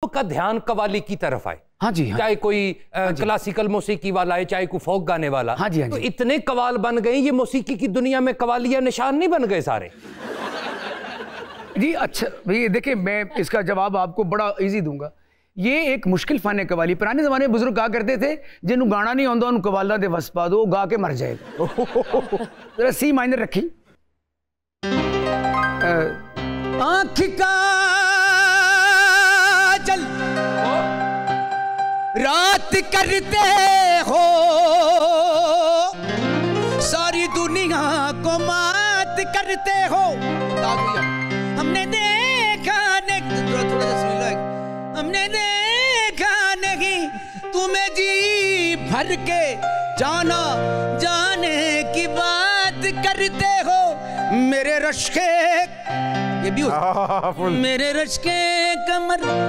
का ध्यान कवाली की तरफ आए। हाँ जी, हाँ। चाहे कोई क्लासिकल मौसीकी वाला है, चाहे कोई फोक गाने वाला। हाँ जी, हाँ जी। तो इतने कवाल बन गए, ये मौसीकी की दुनिया में कवालिया निशान नहीं बन गए सारे जी? अच्छा भैया देखिए, मैं इसका जवाब आपको बड़ा इजी दूंगा। ये एक मुश्किल फन है कवाली। पुराने जमाने में बुजुर्ग कहा करते थे, जिन्हों गाना नहीं आता उन्होंने कवाला दे वस पा दो, गा के मर जाएगा। जरा सी माइनर रखी। आँख का चल रात करते हो, सारी दुनिया को मात करते हो। हमने देखा हमने देखा नहीं तुम्हें जी भर के, जाना जाने की बात करते हो। मेरे रश्के, ये भी हो, मेरे रश्के कमर